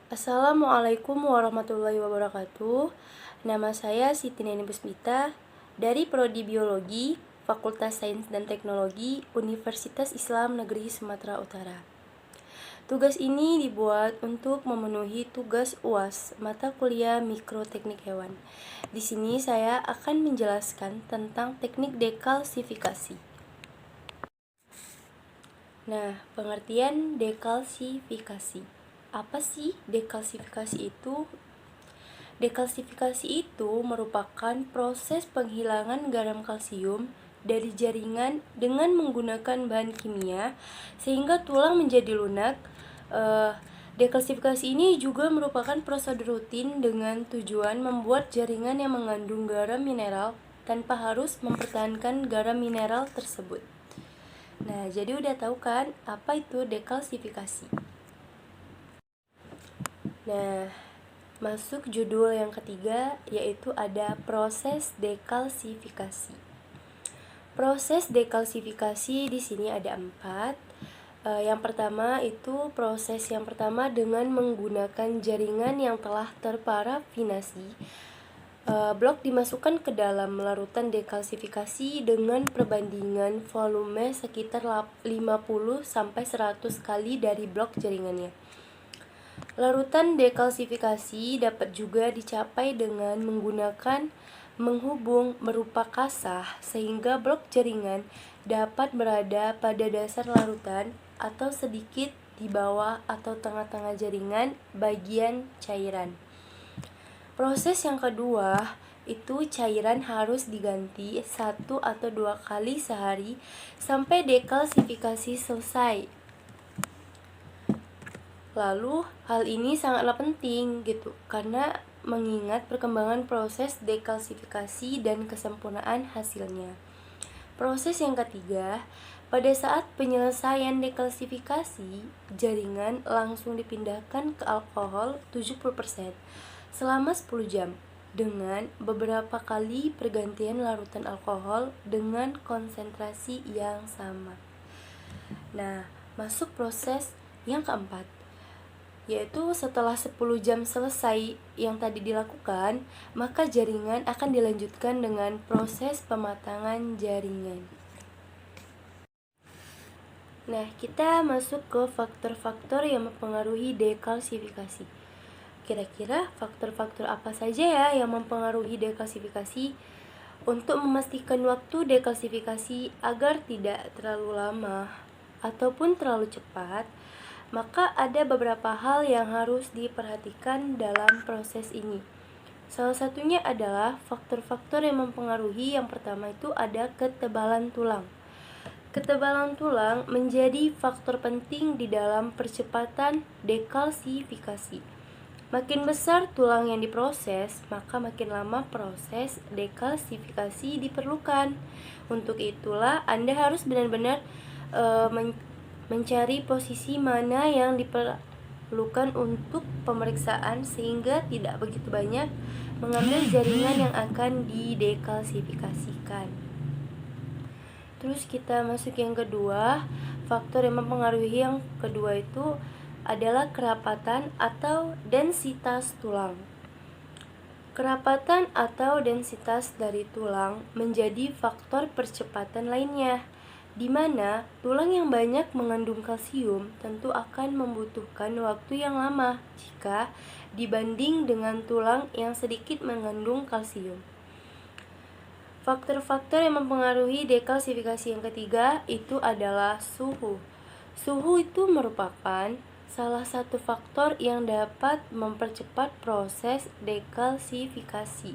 Assalamualaikum warahmatullahi wabarakatuh. Nama saya Siti Neni Puspita dari Prodi Biologi, Fakultas Sains dan Teknologi, Universitas Islam Negeri Sumatera Utara. Tugas ini dibuat untuk memenuhi tugas UAS mata kuliah Mikroteknik Hewan. Di sini saya akan menjelaskan tentang teknik dekalsifikasi. Nah, pengertian dekalsifikasi. Apa sih dekalsifikasi itu? Dekalsifikasi itu merupakan proses penghilangan garam kalsium dari jaringan dengan menggunakan bahan kimia sehingga tulang menjadi lunak. Dekalsifikasi ini juga merupakan prosedur rutin dengan tujuan membuat jaringan yang mengandung garam mineral tanpa harus mempertahankan garam mineral tersebut. Nah, jadi udah tahu kan apa itu dekalsifikasi? Nah, masuk judul yang ketiga, yaitu ada proses dekalsifikasi. Proses dekalsifikasi di sini ada 4. Yang pertama itu proses yang pertama dengan menggunakan jaringan yang telah terparafinasi. Blok dimasukkan ke dalam larutan dekalsifikasi dengan perbandingan volume sekitar 50-100 kali dari blok jaringannya. Larutan dekalsifikasi dapat juga dicapai dengan menggunakan menghubung berupa kasah sehingga blok jaringan dapat berada pada dasar larutan atau sedikit di bawah atau tengah-tengah jaringan bagian cairan. Proses yang kedua itu cairan harus diganti 1 atau 2 kali sehari sampai dekalsifikasi selesai. Lalu hal ini sangatlah penting gitu karena mengingat perkembangan proses dekalsifikasi dan kesempurnaan hasilnya. Proses yang ketiga, pada saat penyelesaian dekalsifikasi, jaringan langsung dipindahkan ke alkohol 70% selama 10 jam dengan beberapa kali pergantian larutan alkohol dengan konsentrasi yang sama. Nah, masuk proses yang keempat, yaitu setelah 10 jam selesai yang tadi dilakukan, maka jaringan akan dilanjutkan dengan proses pematangan jaringan. Nah, kita masuk ke faktor-faktor yang mempengaruhi dekalsifikasi. Kira-kira faktor-faktor apa saja ya yang mempengaruhi dekalsifikasi? Untuk memastikan waktu dekalsifikasi agar tidak terlalu lama ataupun terlalu cepat, maka ada beberapa hal yang harus diperhatikan dalam proses ini. Salah satunya adalah faktor-faktor yang mempengaruhi. Yang pertama itu ada ketebalan tulang. Ketebalan tulang menjadi faktor penting di dalam percepatan dekalsifikasi. Makin besar tulang yang diproses, maka makin lama proses dekalsifikasi diperlukan. Untuk itulah Anda harus benar-benar mencari posisi mana yang diperlukan untuk pemeriksaan sehingga tidak begitu banyak mengambil jaringan yang akan didekalsifikasikan. Terus kita masuk yang kedua, faktor yang mempengaruhi yang kedua itu adalah kerapatan atau densitas tulang. Kerapatan atau densitas dari tulang menjadi faktor percepatan lainnya, di mana tulang yang banyak mengandung kalsium tentu akan membutuhkan waktu yang lama jika dibanding dengan tulang yang sedikit mengandung kalsium. Faktor-faktor yang mempengaruhi dekalsifikasi yang ketiga itu adalah suhu. Suhu itu merupakan salah satu faktor yang dapat mempercepat proses dekalsifikasi.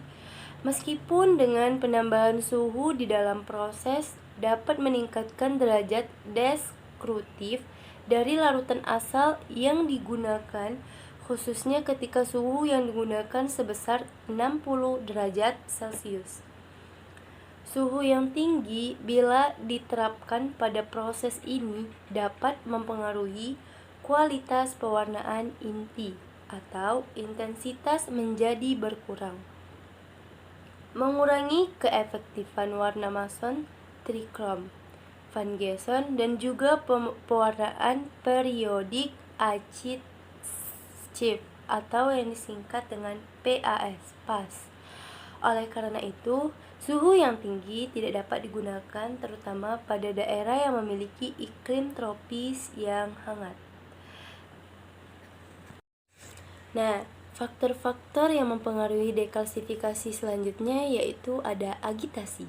Meskipun dengan penambahan suhu di dalam proses dapat meningkatkan derajat deskriptif dari larutan asal yang digunakan, khususnya ketika suhu yang digunakan sebesar 60 derajat Celcius. Suhu yang tinggi bila diterapkan pada proses ini dapat mempengaruhi kualitas pewarnaan inti atau intensitas menjadi berkurang, mengurangi keefektifan warna mason, trikrom, Van Geson, dan juga pewarnaan periodik acid shift. atau yang disingkat dengan PAS, PAS. Oleh karena itu, suhu yang tinggi tidak dapat digunakan terutama pada daerah yang memiliki iklim tropis yang hangat. Nah, faktor-faktor yang mempengaruhi dekalsifikasi selanjutnya yaitu ada agitasi.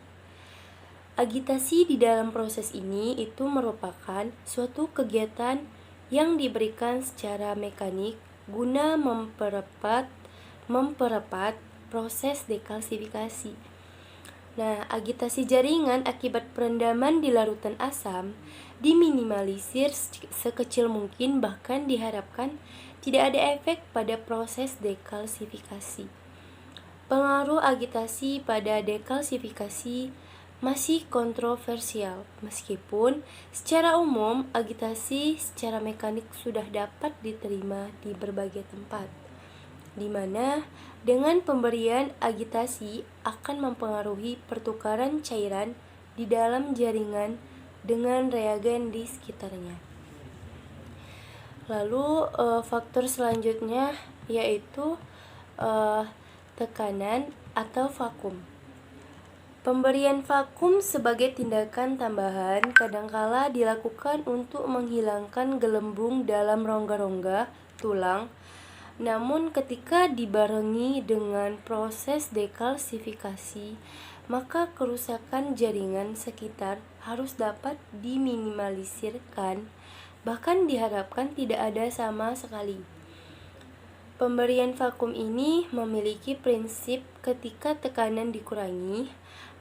Agitasi di dalam proses ini itu merupakan suatu kegiatan yang diberikan secara mekanik guna mempercepat proses dekalsifikasi. Nah, agitasi jaringan akibat perendaman di larutan asam diminimalisir sekecil mungkin, bahkan diharapkan tidak ada efek pada proses dekalsifikasi. Pengaruh agitasi pada dekalsifikasi masih kontroversial, meskipun secara umum agitasi secara mekanik sudah dapat diterima di berbagai tempat, di mana dengan pemberian agitasi akan mempengaruhi pertukaran cairan di dalam jaringan dengan reagen di sekitarnya. Lalu faktor selanjutnya yaitu tekanan atau vakum. Pemberian vakum sebagai tindakan tambahan kadangkala dilakukan untuk menghilangkan gelembung dalam rongga-rongga tulang. Namun ketika dibarengi dengan proses dekalsifikasi, maka kerusakan jaringan sekitar harus dapat diminimalisirkan, bahkan diharapkan tidak ada sama sekali. Pemberian vakum ini memiliki prinsip ketika tekanan dikurangi,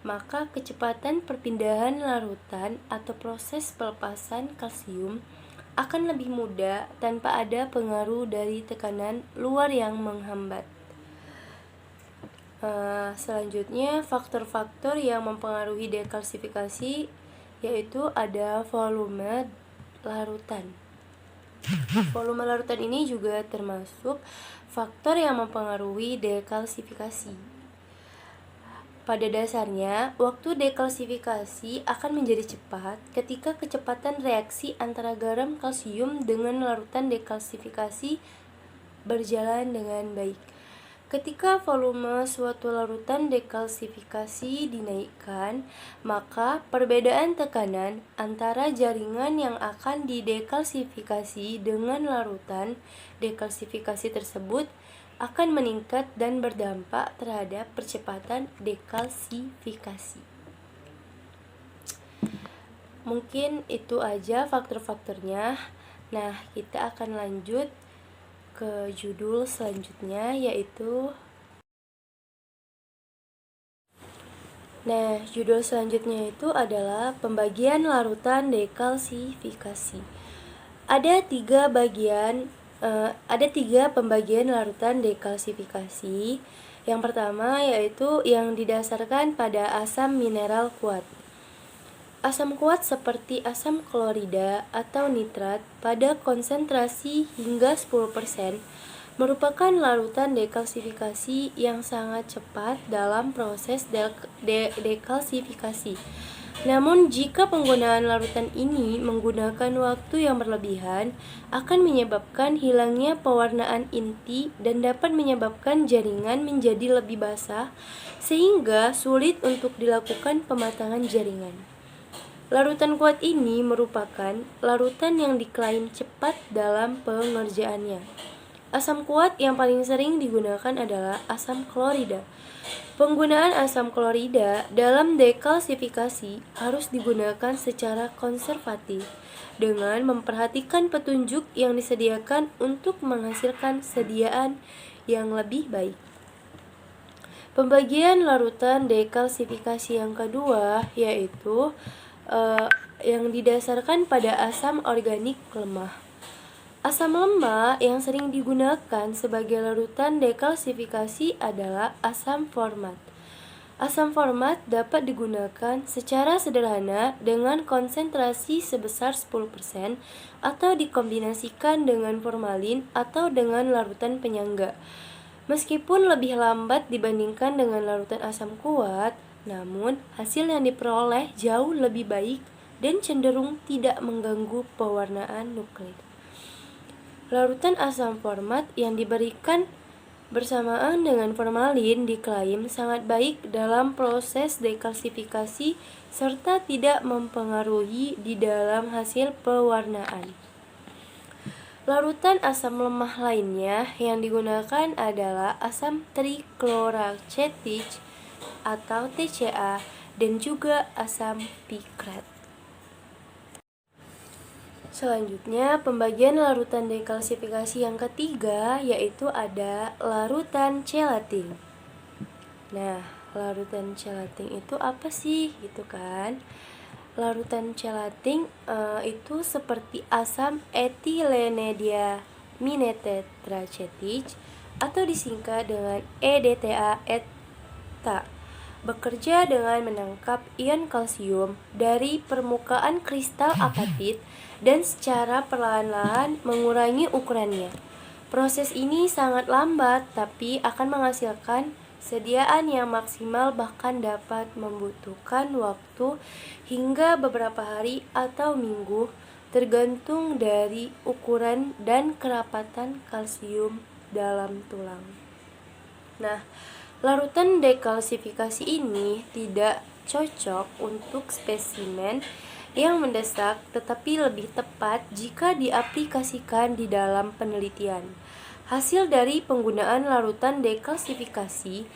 maka kecepatan perpindahan larutan atau proses pelepasan kalsium akan lebih mudah tanpa ada pengaruh dari tekanan luar yang menghambat. Selanjutnya, faktor-faktor yang mempengaruhi dekalsifikasi yaitu ada volume larutan. Volume larutan ini juga termasuk faktor yang mempengaruhi dekalsifikasi. Pada dasarnya, waktu dekalsifikasi akan menjadi cepat ketika kecepatan reaksi antara garam kalsium dengan larutan dekalsifikasi berjalan dengan baik. Ketika volume suatu larutan dekalsifikasi dinaikkan, maka perbedaan tekanan antara jaringan yang akan didekalsifikasi dengan larutan dekalsifikasi tersebut akan meningkat dan berdampak terhadap percepatan dekalsifikasi. Mungkin itu aja faktor-faktornya. Nah, kita akan lanjut ke judul selanjutnya yaitu judul selanjutnya itu adalah pembagian larutan dekalsifikasi. Ada tiga pembagian larutan dekalsifikasi. Yang pertama yaitu yang didasarkan pada asam mineral kuat. Asam kuat seperti asam klorida atau nitrat pada konsentrasi hingga 10% merupakan larutan dekalsifikasi yang sangat cepat dalam proses dekalsifikasi. Namun jika penggunaan larutan ini menggunakan waktu yang berlebihan akan menyebabkan hilangnya pewarnaan inti dan dapat menyebabkan jaringan menjadi lebih basah sehingga sulit untuk dilakukan pematangan jaringan. Larutan kuat ini merupakan larutan yang diklaim cepat dalam pengerjaannya. Asam kuat yang paling sering digunakan adalah asam klorida. Penggunaan asam klorida dalam dekalsifikasi harus digunakan secara konservatif dengan memperhatikan petunjuk yang disediakan untuk menghasilkan sediaan yang lebih baik. Pembagian larutan dekalsifikasi yang kedua yaitu yang didasarkan pada asam organik lemah. Asam lemah yang sering digunakan sebagai larutan dekalsifikasi adalah asam format. Asam format dapat digunakan secara sederhana dengan konsentrasi sebesar 10% atau dikombinasikan dengan formalin atau dengan larutan penyangga. Meskipun lebih lambat dibandingkan dengan larutan asam kuat, namun hasil yang diperoleh jauh lebih baik dan cenderung tidak mengganggu pewarnaan nuklir. Larutan asam format yang diberikan bersamaan dengan formalin diklaim sangat baik dalam proses dekalsifikasi serta tidak mempengaruhi di dalam hasil pewarnaan. Larutan asam lemah lainnya yang digunakan adalah asam trichloroacetic atau TCA dan juga asam pikrat. Selanjutnya, pembagian larutan dekalsifikasi yang ketiga yaitu ada larutan chelating. Nah, larutan chelating itu apa sih? Gitu kan? Larutan chelating itu seperti asam etilenediamine tetracetic atau disingkat dengan EDTA eta. Bekerja dengan menangkap ion kalsium dari permukaan kristal apatit dan secara perlahan-lahan mengurangi ukurannya. Proses ini sangat lambat tapi akan menghasilkan sediaan yang maksimal, bahkan dapat membutuhkan waktu hingga beberapa hari atau minggu tergantung dari ukuran dan kerapatan kalsium dalam tulang. Nah, larutan dekalsifikasi ini tidak cocok untuk spesimen yang mendesak, tetapi lebih tepat jika diaplikasikan di dalam penelitian. Hasil dari penggunaan larutan dekalsifikasi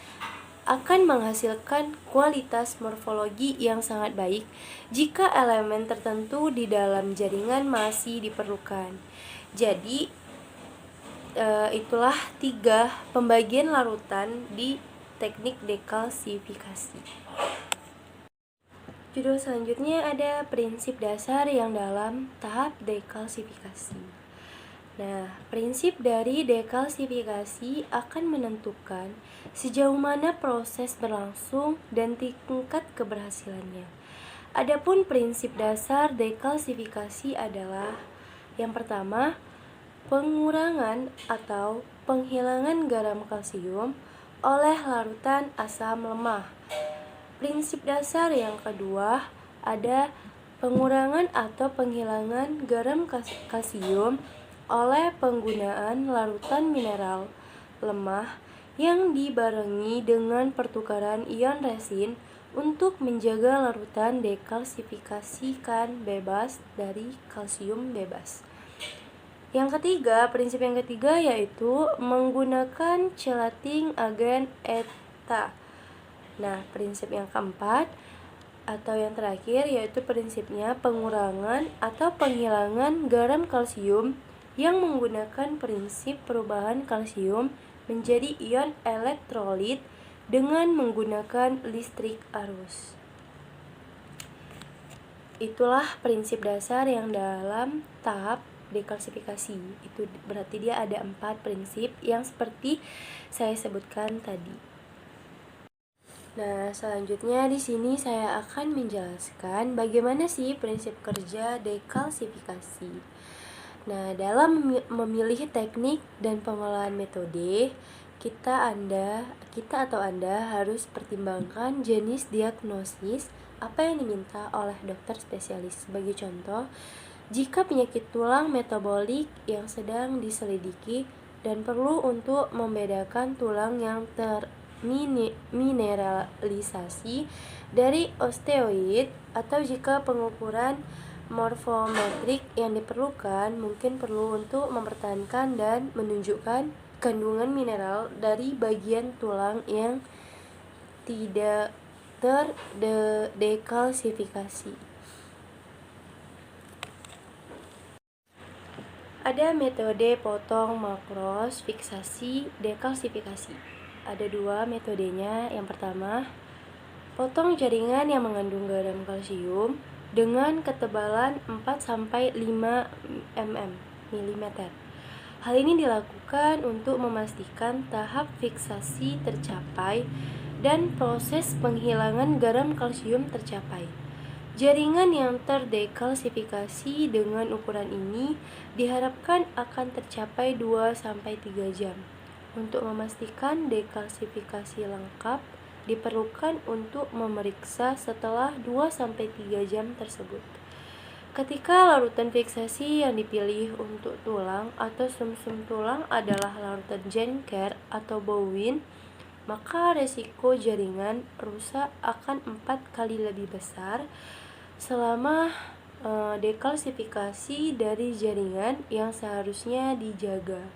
akan menghasilkan kualitas morfologi yang sangat baik jika elemen tertentu di dalam jaringan masih diperlukan. Jadi, itulah 3 pembagian larutan di teknik dekalsifikasi. Judul selanjutnya ada prinsip dasar yang dalam tahap dekalsifikasi. Nah, prinsip dari dekalsifikasi akan menentukan sejauh mana proses berlangsung dan tingkat keberhasilannya. Adapun prinsip dasar dekalsifikasi adalah yang pertama, pengurangan atau penghilangan garam kalsium oleh larutan asam lemah. Prinsip dasar yang kedua ada pengurangan atau penghilangan garam kalsium oleh penggunaan larutan mineral lemah yang dibarengi dengan pertukaran ion resin untuk menjaga larutan dekalsifikasikan bebas dari kalsium bebas. Prinsip yang ketiga yaitu menggunakan chelating agen eta. Nah, prinsip yang keempat atau yang terakhir yaitu prinsipnya pengurangan atau penghilangan garam kalsium yang menggunakan prinsip perubahan kalsium menjadi ion elektrolit dengan menggunakan listrik arus. Itulah prinsip dasar yang dalam tahap dekalsifikasi. Itu berarti dia ada 4 prinsip yang seperti saya sebutkan tadi. Nah, selanjutnya di sini saya akan menjelaskan bagaimana sih prinsip kerja dekalsifikasi. Nah, dalam memilih teknik dan pengolahan metode, kita atau Anda harus pertimbangkan jenis diagnosis apa yang diminta oleh dokter spesialis. Sebagai contoh, jika penyakit tulang metabolik yang sedang diselidiki dan perlu untuk membedakan tulang yang termineralisasi dari osteoid, atau jika pengukuran morfometrik yang diperlukan mungkin perlu untuk mempertahankan dan menunjukkan kandungan mineral dari bagian tulang yang tidak terdekalsifikasi. Ada metode potong makros fiksasi dekalsifikasi. Ada 2 metodenya. Yang pertama, potong jaringan yang mengandung garam kalsium dengan ketebalan 4-5 mm. Hal ini dilakukan untuk memastikan tahap fiksasi tercapai dan proses penghilangan garam kalsium tercapai. Jaringan yang terdekalsifikasi dengan ukuran ini diharapkan akan tercapai 2-3 jam. Untuk memastikan dekalsifikasi lengkap, diperlukan untuk memeriksa setelah 2-3 jam tersebut. Ketika larutan fiksasi yang dipilih untuk tulang atau sumsum tulang adalah larutan Jenker atau Bowen, maka resiko jaringan rusak akan 4 kali lebih besar selama dekalsifikasi dari jaringan yang seharusnya dijaga.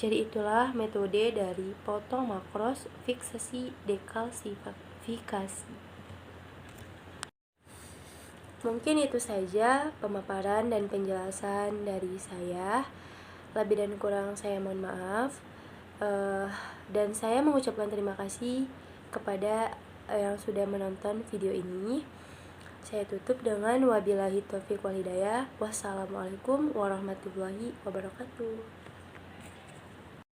Jadi itulah metode dari potong makros fiksasi dekalsifikasi. Mungkin itu saja pemaparan dan penjelasan dari saya. Lebih dan kurang saya mohon maaf. Dan saya mengucapkan terima kasih kepada yang sudah menonton video ini. Saya tutup dengan wabillahi taufiq wal hidayah. Wassalamualaikum warahmatullahi wabarakatuh.